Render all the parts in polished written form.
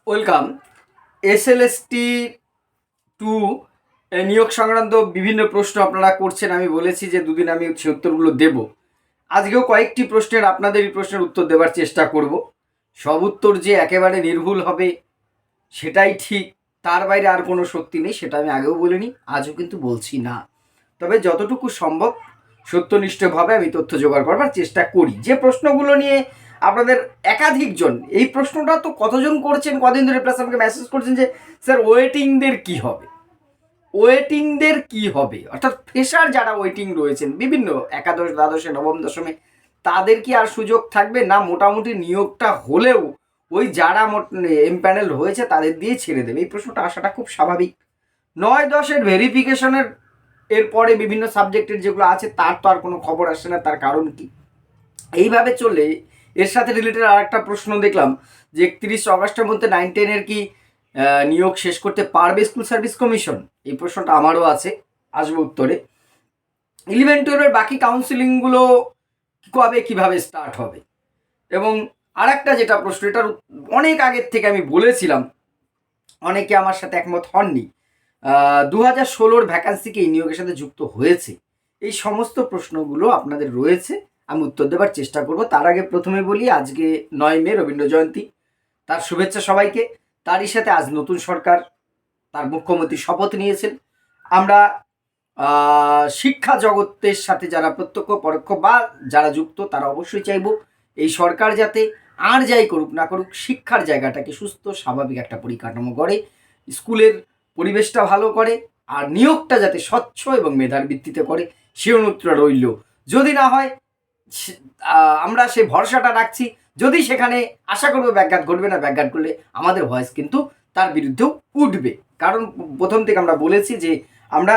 Welcome. SLST 2 নিয়োগ সংক্রান্ত বিভিন্ন প্রশ্ন আপনারা করছেন। আমি বলেছি যে দুদিন আমি সে উত্তরগুলো দেব। আজকেও কয়েকটি প্রশ্নের আপনাদের এই প্রশ্নের উত্তর দেওয়ার চেষ্টা করব। সব উত্তর যে একেবারে নির্ভুল হবে সেটাই ঠিক, তার বাইরে আর কোনো সত্যি নেই, সেটা আমি আগেও বলিনি, আজও কিন্তু বলছি না। তবে যতটুকু সম্ভব সত্যনিষ্ঠভাবে আমি তথ্য জোগাড় করবার চেষ্টা করি। যে প্রশ্নগুলো নিয়ে আপনাদের একাধিকজন এই প্রশ্নটা তো কতজন করছেন কদিন ধরে, প্লাস আমাকে মেসেজ করছেন যে স্যার ওয়েটিংদের কি হবে, ওয়েটিংদের কি হবে, অর্থাৎ ফ্রেশার যারা ওয়েটিং রয়েছেন বিভিন্ন একাদশ দ্বাদশে নবম দশমে, তাদের কি আর সুযোগ থাকবে না? মোটামুটি নিয়োগটা হলেও ওই যারা এমপ্যানেল হয়েছে তাদের দিয়ে ছেড়ে দেবে? এই প্রশ্নটা আসাটা খুব স্বাভাবিক। 9-10-এর ভেরিফিকেশনের এরপরে বিভিন্ন সাবজেক্টের যেগুলো আছে তার তো আর কোনো খবর আসছে না, তার কারণ কি? এইভাবে চললে এর সাথে রিলেটেড আর একটা প্রশ্ন দেখলাম যে 31 অগস্টের মধ্যে 9-10-এর কি নিয়োগ শেষ করতে পারবে স্কুল সার্ভিস কমিশন? এই প্রশ্নটা আমারও আছে, আসবো উত্তরে। 11-12-এর বাকি কাউন্সিলিংগুলো কবে কিভাবে স্টার্ট হবে? এবং আর একটা যেটা প্রশ্ন, এটার অনেক আগের থেকে আমি বলেছিলাম, অনেকে আমার সাথে একমত হননি, 2016-র ভ্যাকান্সিকে এই নিয়োগের সাথে যুক্ত হয়েছে। এই সমস্ত প্রশ্নগুলো আপনাদের রয়েছে, আমি উত্তর দেওয়ার চেষ্টা করব। তার আগে প্রথমে বলি, আজকে 9 মে রবীন্দ্র জয়ন্তী, তার শুভেচ্ছা সবাইকে। তারই সাথে আজ নতুন সরকার, তার মুখ্যমন্ত্রী শপথ নিয়েছেন। আমরা শিক্ষা জগতের সাথে যারা প্রত্যক্ষ পরোক্ষ বা যারা যুক্ত তারা অবশ্যই চাইব এই সরকার যাতে আর যাই করুক না করুক শিক্ষার জায়গাটাকে সুস্থ স্বাভাবিক একটা পরিকাঠামো গড়ে, স্কুলের পরিবেশটা ভালো করে, আর নিয়োগটা যাতে স্বচ্ছ এবং মেধার ভিত্তিতে করে, সে অনুরোধটা রইল। যদি না হয় আমরা সেই ভরসাটা রাখছি, যদি সেখানে আশা করবো ব্যাঘাত ঘটবে না, ব্যাঘাত করলে আমাদের ভয়েস কিন্তু তার বিরুদ্ধেও উঠবে। কারণ প্রথম থেকে আমরা বলেছি যে আমরা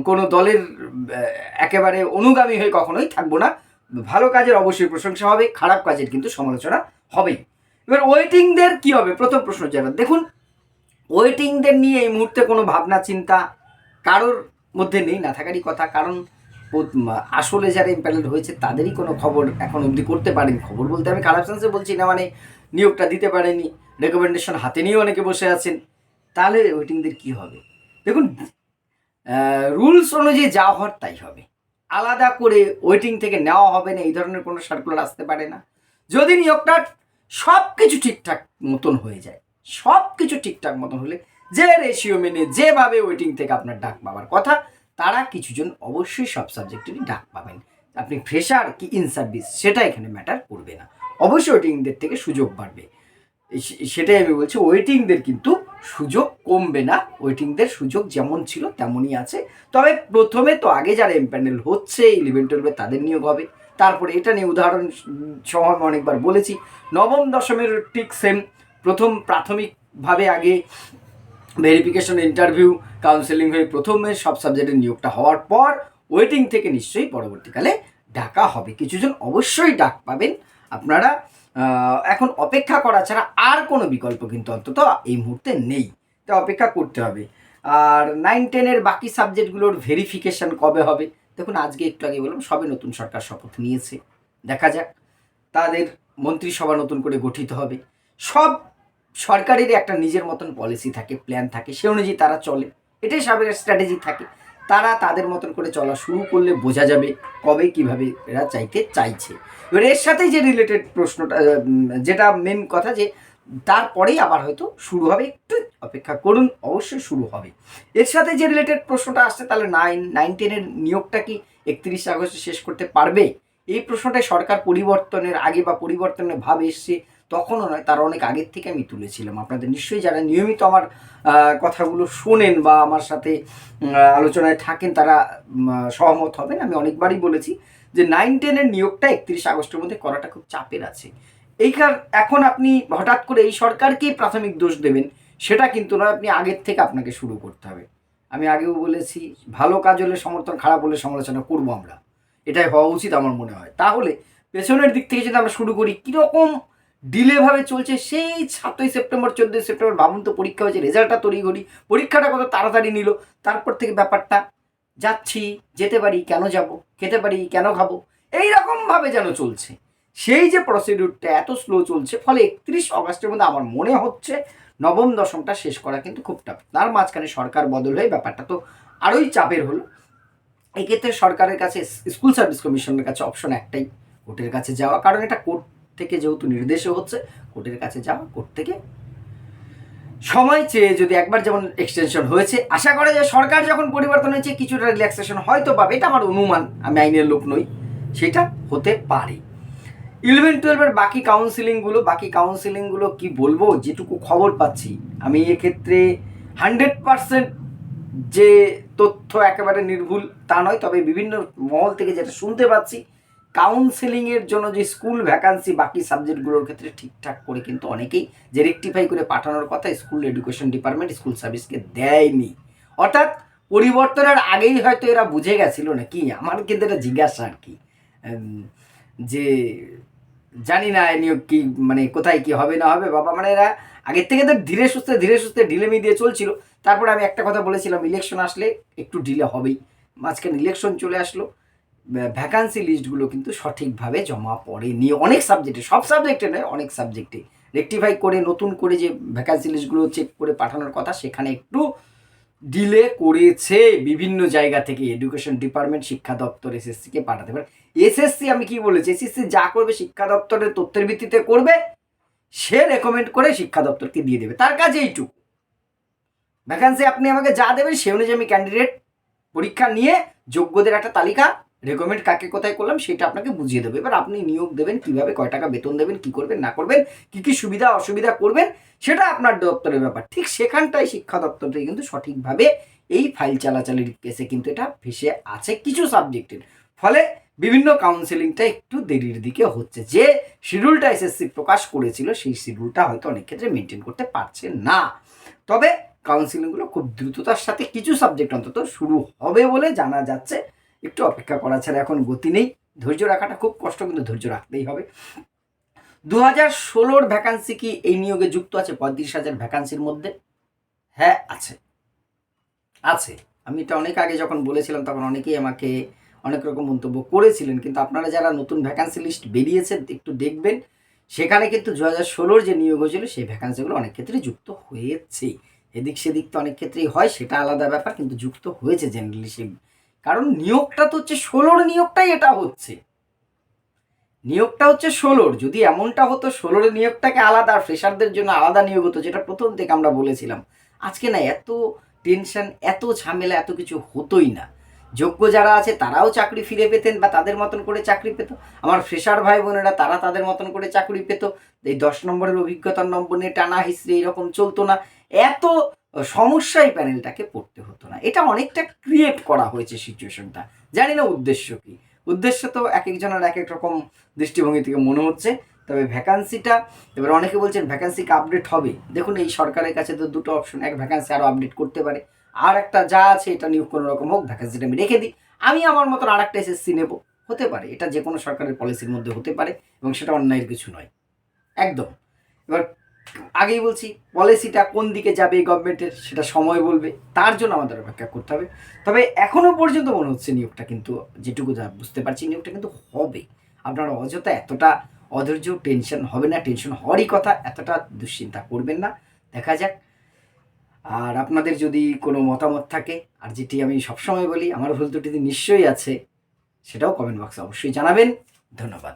কোনো দলের একেবারে অনুগামী হয়ে কখনোই থাকবো না। ভালো কাজের অবশ্যই প্রশংসা হবে, খারাপ কাজের কিন্তু সমালোচনা হবেই। এবার ওয়েটিংদের কি হবে? প্রথম প্রশ্ন যেটা দেখুন, ওয়েটিংদের নিয়ে এই মুহূর্তে কোনো ভাবনা চিন্তা কারোর মধ্যে নেই, না থাকারই কথা। কারণ আসলে যারা এমপ্যানেল হয়েছে তাদেরই কোনো খবর এখন অবধি করতে পারেনি। খবর বলতে আমি খারাপ সেন্সে বলছি না, মানে নিয়োগটা দিতে পারেনি, রেকমেন্ডেশন হাতে নিয়েও অনেকে বসে আছেন। তাহলে ওয়েটিংদের কি হবে? দেখুন, রুলস অনুযায়ী যা হওয়ার তাই হবে। আলাদা করে ওয়েটিং থেকে নেওয়া হবে না এই ধরনের কোনো সার্কুলার আসতে পারে না। যদি নিয়োগটা সব কিছু ঠিকঠাক মতন হয়ে যায়, সব কিছু ঠিকঠাক মতন হলে যে রেশিও মেনে যেভাবে ওয়েটিং থেকে আপনার ডাক পাওয়ার কথা, তারা কিছুজন অবশ্যই সব সাবজেক্টেরই ডাক পাবেন। আপনি ফ্রেশার কি ইন সার্ভিস সেটা এখানে ম্যাটার করবে না, অবশ্যই ওয়েটিংদের থেকে সুযোগ বাড়বে। সেটাই আমি বলছি, ওয়েটিংদের কিন্তু সুযোগ কমবে না, ওয়েটিংদের সুযোগ যেমন ছিল তেমনই আছে। তবে প্রথমে তো আগে যারা এমপ্যানেল হচ্ছে 11-12 তাদের নিয়োগ হবে, তারপরে এটা নিয়ে উদাহরণ সহ আমি অনেকবার বলেছি নবম দশমের ঠিক সেম। প্রথম প্রাথমিকভাবে আগে ভেরিফিকেশন, ইন্টারভিউ, কাউন্সেলিং হয়ে প্রথমে সব সাবজেক্টের নিয়োগটা হওয়ার পর ওয়েটিং থেকে নিশ্চয়ই পরবর্তীকালে ডাকা হবে। কিছুজন অবশ্যই ডাক পাবেন। আপনারা এখন অপেক্ষা করা ছাড়া আর কোনো বিকল্প কিন্তু অন্তত এই মুহূর্তে নেই, তা অপেক্ষা করতে হবে। আর 9-10-এর বাকি সাবজেক্টগুলোর ভেরিফিকেশান কবে হবে? দেখুন, আজকে একটু আগে বললাম সবে নতুন সরকার শপথ নিয়েছে, দেখা যাক। তাদের মন্ত্রিসভা নতুন করে গঠিত হবে। সব সরকারেরই একটা নিজের মতন পলিসি থাকে, প্ল্যান থাকে, সে অনুযায়ী তারা চলে, এটাই স্বাভাবিক স্ট্র্যাটেজি থাকে। তারা তাদের মতন করে চলা শুরু করলে বোঝা যাবে কবে কিভাবে এরা চাইছে। এবার এর সাথে যে রিলেটেড প্রশ্নটা, যেটা মেন কথা, যে তারপরেই আবার হয়তো শুরু হবে, একটু অপেক্ষা করুন, অবশ্যই শুরু হবে। এর সাথে যে রিলেটেড প্রশ্নটা আসছে, তাহলে 9-10-এর নিয়োগটা কি 31 আগস্টে শেষ করতে পারবে? এই প্রশ্নটাই সরকার পরিবর্তনের আগে বা পরিবর্তনের ভাব এসছে তখনও নয়, তার অনেক আগের থেকে আমি তুলেছিলাম। আপনাদের নিশ্চয়ই যারা নিয়মিত আমার কথাগুলো শোনেন বা আমার সাথে আলোচনায় থাকেন তারা সহমত হবেন। আমি অনেকবারই বলেছি যে 9-10-এর নিয়োগটা 31 আগস্টের মধ্যে করাটা খুব চাপের আছে। এখন আপনি হঠাৎ করে এই সরকারকেই প্রাথমিক দোষ দেবেন সেটা কিন্তু নয়, আপনি আগের থেকে আপনাকে শুরু করতে হবে। আমি আগেও বলেছি, ভালো কাজ হলে সমর্থন, খারাপ হলে সমালোচনা করবো আমরা, এটাই হওয়া উচিত আমার মনে হয়। তাহলে পেছনের দিক থেকে যদি আমরা শুরু করি, কীরকম ডিলেভাবে চলছে, সেই 7ই সেপ্টেম্বর 14ই সেপ্টেম্বর ভাবুন তো, পরীক্ষা হয়েছে, রেজাল্টটা তড়িঘড়ি, পরীক্ষাটা কত তাড়াতাড়ি নিল, তারপর থেকে ব্যাপারটা যাচ্ছি, যেতে পারি কেন যাব, খেতে পারি কেন খাবো, এইরকমভাবে যেন চলছে। সেই যে প্রসিডিউরটা এত স্লো চলছে, ফলে 31 অগাস্টের মধ্যে আমার মনে হচ্ছে নবম দশমটা শেষ করা কিন্তু খুব টাফ। তার মাঝখানে সরকার বদল হয়ে ব্যাপারটা তো আরোই চাপের হলো। এক্ষেত্রে সরকারের কাছে, স্কুল সার্ভিস কমিশনের কাছে অপশন একটাই, কোর্টের কাছে যাওয়া। কারণ এটা কোর্ট থেকে যেহেতু নির্দেশও হচ্ছে, কোর্টের কাছে যাওয়া, কোর্ট থেকে সময় চেয়ে যদি একবার যেমন এক্সটেনশন হয়েছে, আশা করা যায় সরকার যখন পরিবর্তন হয়েছে কিছুটা রিল্যাক্সেশন হয়তো পাবে, এটা আমার অনুমান, আমি আইনের লোক নই, সেটা হতে পারে। 11-12 বাকি কাউন্সিলিংগুলো কি বলবো, যেটুকু খবর পাচ্ছি আমি এক্ষেত্রে 100% যে তথ্য একেবারে নির্ভুল তা নয়, তবে বিভিন্ন মহল থেকে যেটা শুনতে পাচ্ছি, কাউন্সেলিংয়ের জন্য যে স্কুল ভ্যাকান্সি বাকি সাবজেক্টগুলোর ক্ষেত্রে ঠিকঠাক করে কিন্তু অনেকেই যে রেকটিফাই করে পাঠানোর কথা স্কুল এডুকেশন ডিপার্টমেন্ট স্কুল সার্ভিসকে দেয়নি। অর্থাৎ পরিবর্তনের আগেই হয়তো এরা বুঝে গেছিল না কি, আমার কিন্তু এটা জিজ্ঞাসা আর কি, যে জানি না নিয়োগ কি মানে কোথায় কি হবে না হবে বাবা, মানে এরা আগের থেকে তো ধীরে সুস্থে ঢিলেমি দিয়ে চলছিল। তারপরে আমি একটা কথা বলেছিলাম, ইলেকশন আসলে একটু ডিলে হবেই, মাঝখানে ইলেকশন চলে আসলো, ভ্যাকান্সি লিস্টগুলো কিন্তু সঠিকভাবে জমা পড়েনি অনেক সাবজেক্টে, সব সাবজেক্টে নয়, অনেক সাবজেক্টে রেকটিফাই করে নতুন করে যে ভ্যাকান্সি লিস্টগুলো চেক করে পাঠানোর কথা সেখানে একটু ডিলে করেছে বিভিন্ন জায়গা থেকে। এডুকেশন ডিপার্টমেন্ট, শিক্ষা দপ্তর এসএসসিকে পাঠাতে পারে। এসএসসি আমি কি বলেছি, এসএসসি যা করবে শিক্ষা দপ্তরের তথ্যের ভিত্তিতে করবে, সে রেকমেন্ড করে শিক্ষা দপ্তরকে দিয়ে দেবে, তার কাছে এইটুকু। ভ্যাকান্সি আপনি আমাকে যা দেবেন সে অনুযায়ী আমি ক্যান্ডিডেট পরীক্ষা নিয়ে যোগ্যদের একটা তালিকা, রেকমেন্ড কাকে কোথায় করলাম সেটা আপনাকে বুঝিয়ে দেবে। এবার আপনি নিয়োগ দেবেন কীভাবে, কয় টাকা বেতন দেবেন, কী করবেন না করবেন, কী কী সুবিধা অসুবিধা করবেন, সেটা আপনার দপ্তরের ব্যাপার। ঠিক সেখানটাই শিক্ষা দপ্তরটি কিন্তু সঠিকভাবে এই ফাইল চালাচালির কেসে কিন্তু এটা ভেসে আছে কিছু সাবজেক্টের, ফলে বিভিন্ন কাউন্সেলিংটা একটু দেরির দিকে হচ্ছে। যে শিডিউলটা এসএসসি প্রকাশ করেছিল সেই শিডিউলটা হয়তো অনেক ক্ষেত্রে মেনটেন করতে পারছে না। তবে কাউন্সিলিংগুলো খুব দ্রুততার সাথে কিছু সাবজেক্ট অন্তত শুরু হবে বলে জানা যাচ্ছে। একটু অপেক্ষা করা ছাড়া এখন গতি নেই, ধৈর্য রাখাটা খুব কষ্ট, কিন্তু ধৈর্য রাখতেই হবে। 2016 ভ্যাকান্সি কি এই নিয়োগে যুক্ত আছে 35,000 ভ্যাকান্সির মধ্যে? হ্যাঁ আছে, আছে। আমি এটা অনেক আগে যখন বলেছিলাম তখন অনেকেই আমাকে অনেক রকম মন্তব্য করেছিলেন, কিন্তু আপনারা যারা নতুন ভ্যাকান্সি লিস্ট বেরিয়েছে একটু দেখবেন, সেখানে কিন্তু 2016 যে নিয়োগ হয়েছিল সেই ভ্যাকান্সিগুলো অনেক ক্ষেত্রে যুক্ত হয়েছে। এদিক সেদিক তো অনেক ক্ষেত্রেই হয়, সেটা আলাদা ব্যাপার, কিন্তু যুক্ত হয়েছে জেনারেলি সেই, কারণ নিয়োগটা তো হচ্ছে 16 নিয়োগটাই এটা হচ্ছে, নিয়োগটা হচ্ছে 16। যদি এমনটা হতো 16 নিয়োগটাকে আলাদা, ফ্রেশারদের জন্য আলাদা নিয়োগ হতো, যেটা প্রথম থেকে আমরা বলেছিলাম, আজকে না এত টেনশন, এত ঝামেলা, এত কিছু হতোই না। যোগ্য যারা আছে তারাও চাকরি ফিরে পেতেন বা তাদের মতন করে চাকরি পেত, আমার ফ্রেশার ভাই বোনেরা তারা তাদের মতন করে চাকরি পেত। এই 10 নম্বরের অভিজ্ঞতার নম্বর নিয়ে টানা হিসেবে এইরকম চলতো না, এত সমস্যায় প্যানেলটাকে পড়তে হতো না। এটা অনেকটা ক্রিয়েট করা হয়েছে সিচুয়েশনটা, জানি না উদ্দেশ্য কী। উদ্দেশ্য তো এক একজনের এক এক রকম দৃষ্টিভঙ্গি থেকে মনে হচ্ছে। তবে ভ্যাকান্সিটা, এবার অনেকে বলছেন ভ্যাকান্সিকে আপডেট হবে, দেখুন এই সরকারের কাছে তো দুটো অপশন, এক ভ্যাকান্সি আরও আপডেট করতে পারে, আর একটা যা আছে এটা নিয়োগ কোনো রকম হোক, ভ্যাকান্সিটা আমি রেখে দিই, আমি আমার মতন আর একটা এসএসসি নেব, হতে পারে। এটা যে কোনো সরকারের পলিসির মধ্যে হতে পারে এবং সেটা অন্যায়ের কিছু নয় একদম। এবার আগেই বলছি, পলিসিটা কোন দিকে যাবে গভর্নমেন্টের সেটা সময় বলবে, তার জন্য আমাদের অপেক্ষা করতে হবে। তবে এখনও পর্যন্ত মনে হচ্ছে নিয়োগটা কিন্তু, যেটুকু যা বুঝতে পারছি, নিয়োগটা কিন্তু হবে। আপনারা অযথা এতটা অধৈর্য, টেনশন হবে না, টেনশন হওয়ারই কথা, এতটা দুশ্চিন্তা করবেন না, দেখা যাক। আর আপনাদের যদি কোনো মতামত থাকে, আর যেটি আমি সবসময় বলি আমার ভুল ত্রুটি নিশ্চয়ই আছে, সেটাও কমেন্ট বক্সে অবশ্যই জানাবেন। ধন্যবাদ।